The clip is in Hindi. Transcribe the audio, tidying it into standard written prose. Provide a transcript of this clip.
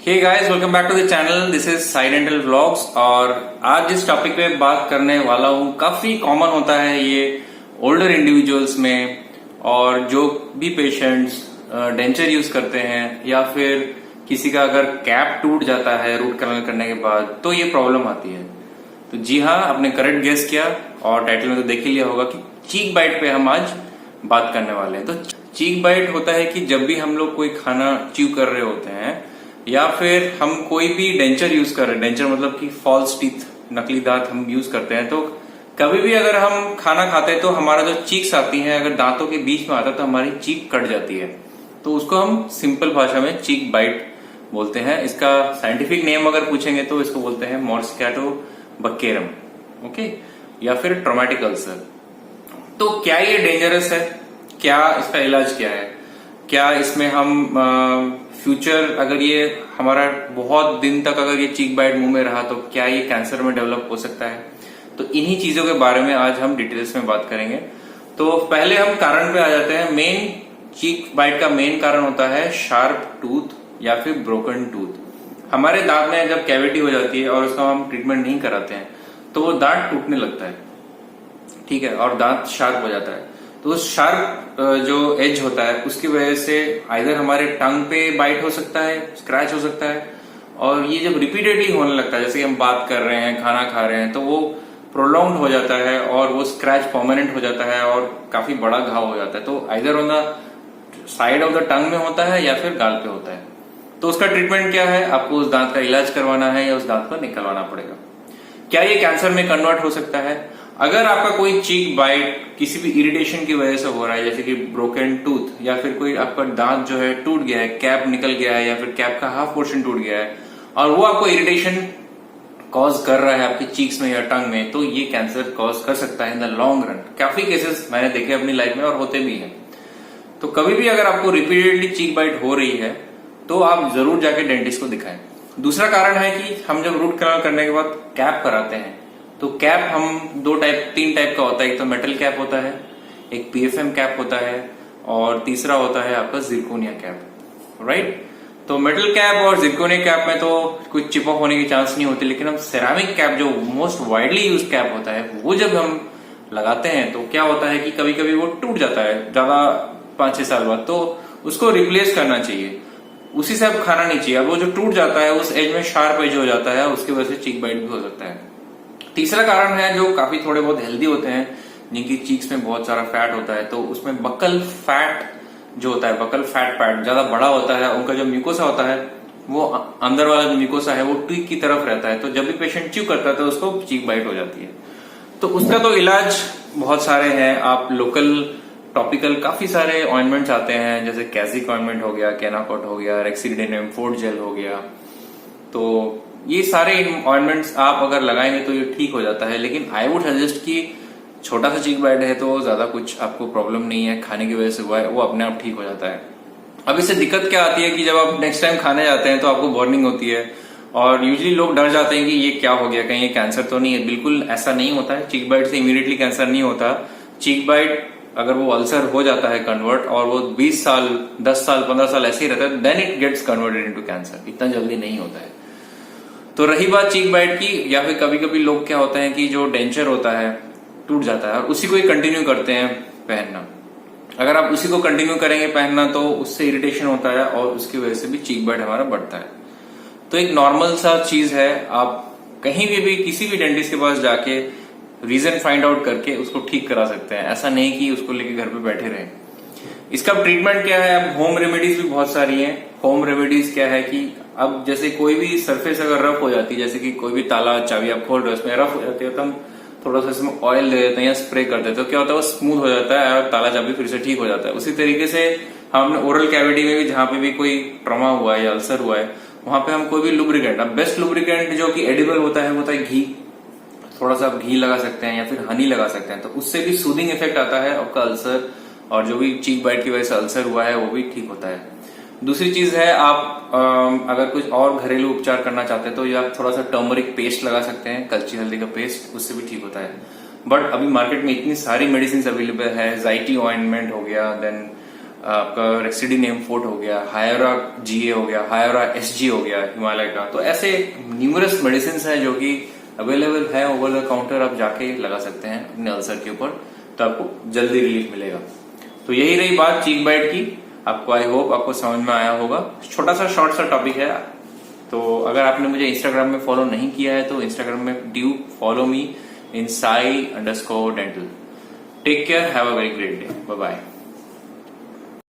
Hey guys, welcome back to the channel. This is Sai dental vlogs. और आज जिस टॉपिक पे बात करने वाला हूँ काफी कॉमन होता है ये ओल्डर इंडिविजुअल्स में, और जो भी पेशेंट्स डेंचर यूज करते हैं या फिर किसी का अगर कैप टूट जाता है रूट कैनाल करने के बाद तो ये प्रॉब्लम आती है। तो जी हाँ, आपने करेक्ट गेस किया और टाइटल में तो देख ही लिया होगा कि चीक बाइट पे हम आज बात करने वाले हैं। तो चीक बाइट होता है कि जब भी हम लोग कोई खाना च्यू कर रहे होते हैं या फिर हम कोई भी डेंचर यूज कर रहे हैं, डेंचर मतलब कि फॉल्स टीथ, नकली दांत हम यूज करते हैं, तो कभी भी अगर हम खाना खाते हैं तो हमारा जो चीक्स आती है अगर दांतों के बीच में आता है तो हमारी चीक कट जाती है। तो उसको हम सिंपल भाषा में चीक बाइट बोलते हैं। इसका साइंटिफिक नेम अगर पूछेंगे तो इसको बोलते हैं मॉर्स्कैटो बक्केरम, ओके, या फिर ट्रॉमेटिक अल्सर। तो क्या ये डेंजरस है? क्या इसका इलाज क्या है? क्या इसमें हम फ्यूचर अगर ये हमारा बहुत दिन तक अगर ये चीक बाइट मुंह में रहा तो क्या ये कैंसर में डेवलप हो सकता है? तो इन्हीं चीजों के बारे में आज हम डिटेल्स में बात करेंगे। तो पहले हम कारण पे आ जाते हैं। मेन चीक बाइट का मेन कारण होता है शार्प टूथ या फिर ब्रोकन टूथ। हमारे दांत में जब कैविटी हो जाती है और उसका हम ट्रीटमेंट नहीं कराते हैं तो वो दांत टूटने लगता है, ठीक है, और दांत शार्प हो जाता है। तो उस शार्प जो एज होता है उसकी वजह से आइदर हमारे टंग पे बाइट हो सकता है, स्क्रैच हो सकता है, और ये जब रिपीटेडली होने लगता है, जैसे कि हम बात कर रहे हैं, खाना खा रहे हैं, तो वो प्रोलॉन्ग्ड हो जाता है और वो स्क्रैच परमानेंट हो जाता है और काफी बड़ा घाव हो जाता है। तो either on the side of the tongue में होता है या फिर गाल पे होता है। तो उसका ट्रीटमेंट क्या है? आपको उस दांत का इलाज करवाना है या उस दांत को निकलवाना पड़ेगा। क्या ये कैंसर में कन्वर्ट हो सकता है? अगर आपका कोई चीक बाइट किसी भी इरिटेशन की वजह से हो रहा है, जैसे कि ब्रोकन टूथ, या फिर कोई आपका दांत जो है टूट गया है, कैप निकल गया है, या फिर कैप का हाफ पोर्शन टूट गया है और वो आपको इरिटेशन कॉज कर रहा है आपके चीक्स में या टंग में, तो ये कैंसर कॉज कर सकता है इन द लॉन्ग रन। काफी केसेस मैंने देखे अपनी लाइफ में और होते भी हैं। तो कभी भी अगर आपको रिपीटेडली चीक बाइट हो रही है तो आप जरूर जाके डेंटिस्ट को दिखाएं। दूसरा कारण है कि हम जब रूट कैनाल करने के बाद कैप कराते हैं तो कैप हम तीन टाइप का होता है। एक तो मेटल कैप होता है, एक पीएफएम कैप होता है, और तीसरा होता है आपका जिरकोनिया कैप, राइट। तो मेटल कैप और जिरकोनिया कैप में तो कुछ चिप ऑफ होने की चांस नहीं होती, लेकिन हम सेरामिक कैप जो मोस्ट वाइडली यूज कैप होता है वो जब हम लगाते हैं तो क्या होता है कि कभी कभी वो टूट जाता है ज्यादा 5-6 साल बाद, तो उसको रिप्लेस करना चाहिए। उसी से अब खाना नहीं चाहिए। अब वो जो टूट जाता है उस एज में शार्प एज हो जाता है, उसकी वजह से चीक बाइट भी हो सकता है। तीसरा कारण है जो काफी थोड़े बहुत हेल्दी होते हैं, जिनकी चीक्स में बहुत सारा फैट होता है, तो उसमें बकल फैट जो होता है, बकल फैट पैड ज्यादा बड़ा होता है, उनका जो म्यूकोसा होता है वो अंदर वाला जो म्यूकोसा है वो ट्वीक की तरफ रहता है, तो जब भी पेशेंट च्यू करता है तो उसको चीक बाइट हो जाती है। तो उसका तो इलाज बहुत सारे हैं। आप लोकल टॉपिकल काफी सारे ऑइंटमेंट्स आते हैं, जैसे कैसिक ऑइंटमेंट हो गया, केनाकॉट हो गया, रेक्सिडेनियम फोर्ट जेल हो गया। तो ये सारे ऑइंटमेंट्स आप अगर लगाएंगे तो ये ठीक हो जाता है। लेकिन आई वुड सजेस्ट कि छोटा सा चीक बाइट है तो ज्यादा कुछ आपको प्रॉब्लम नहीं है, खाने की वजह से हुआ है, वो अपने आप ठीक हो जाता है। अब इससे दिक्कत क्या आती है कि जब आप नेक्स्ट टाइम खाने जाते हैं तो आपको बर्निंग होती है और यूजुअली लोग डर जाते हैं कि ये क्या हो गया, कहीं ये कैंसर तो नहीं है। बिल्कुल ऐसा नहीं होता है। चीक बाइट से इमीडिएटली कैंसर नहीं होता। चीक बाइट अगर वो अल्सर हो जाता है कन्वर्ट और वो 20 साल 10 साल 15 साल ऐसे ही रहता है, then it gets converted into cancer. इतना जल्दी नहीं होता है। तो रही बात चीक बाइट की, या फिर कभी कभी लोग क्या होता है कि जो डेंचर होता है टूट जाता है और उसी को ही कंटिन्यू करते हैं पहनना। अगर आप उसी को कंटिन्यू करेंगे पहनना तो उससे इरिटेशन होता है और उसकी वजह से भी चीक बाइट हमारा बढ़ता है। तो एक नॉर्मल सा चीज है, आप कहीं भी किसी भी डेंटिस्ट के पास जाके रीजन फाइंड आउट करके उसको ठीक करा सकते हैं। ऐसा नहीं कि उसको लेके घर पे बैठे रहे। इसका ट्रीटमेंट क्या है? अब होम रेमेडीज भी बहुत सारी हैं। होम रेमेडीज क्या है कि अब जैसे कोई भी सरफेस अगर रफ हो जाती है, जैसे कि कोई भी ताला चाबी आप खोल रहे हो उसमें रफ हो जाती है, तो हम थोड़ा सा इसमें ऑयल दे देते हैं या स्प्रे कर देते हैं, तो क्या होता है वो स्मूथ हो जाता है और ताला चाबी फिर से ठीक हो जाता है। उसी तरीके से हमने ओरल कैविटी में भी जहां पे भी कोई ट्रॉमा हुआ है या अल्सर हुआ है वहां पे हम कोई भी लुब्रिकेंट, अब बेस्ट लुब्रिकेंट जो कि एडिबल होता है घी। थोड़ा सा आप घी लगा सकते हैं या फिर हनी लगा सकते हैं, तो उससे भी सूदिंग इफेक्ट आता है। आपका अल्सर और जो भी चीक बाइट की वजह से अल्सर हुआ है वो भी ठीक होता है। दूसरी चीज है, आप अगर कुछ और घरेलू उपचार करना चाहते हैं तो ये आप थोड़ा सा टर्मरिक पेस्ट लगा सकते हैं, कच्ची हल्दी का पेस्ट, उससे भी ठीक होता है। बट अभी मार्केट में इतनी सारी मेडिसिन अवेलेबल है, जाइटी ऑइंटमेंट हो गया, देन आपका रेक्सिडिनेम फोर्ट हो गया, हायोरा जीए हो गया, हायोरा एसजी हो गया हिमालय का। तो ऐसे न्यूमरस मेडिसिन है जो कि अवेलेबल है ओवर द काउंटर, आप जाके लगा सकते हैं अपने अल्सर के ऊपर, तो आपको जल्दी रिलीफ मिलेगा। तो यही रही बात चीक बाइट की। आपको आई होप आपको समझ में आया होगा। छोटा सा शॉर्ट सा टॉपिक है। तो अगर आपने मुझे इंस्टाग्राम में फॉलो नहीं किया है तो इंस्टाग्राम में do follow me in sai_dental। Take care, have a very great day, bye bye.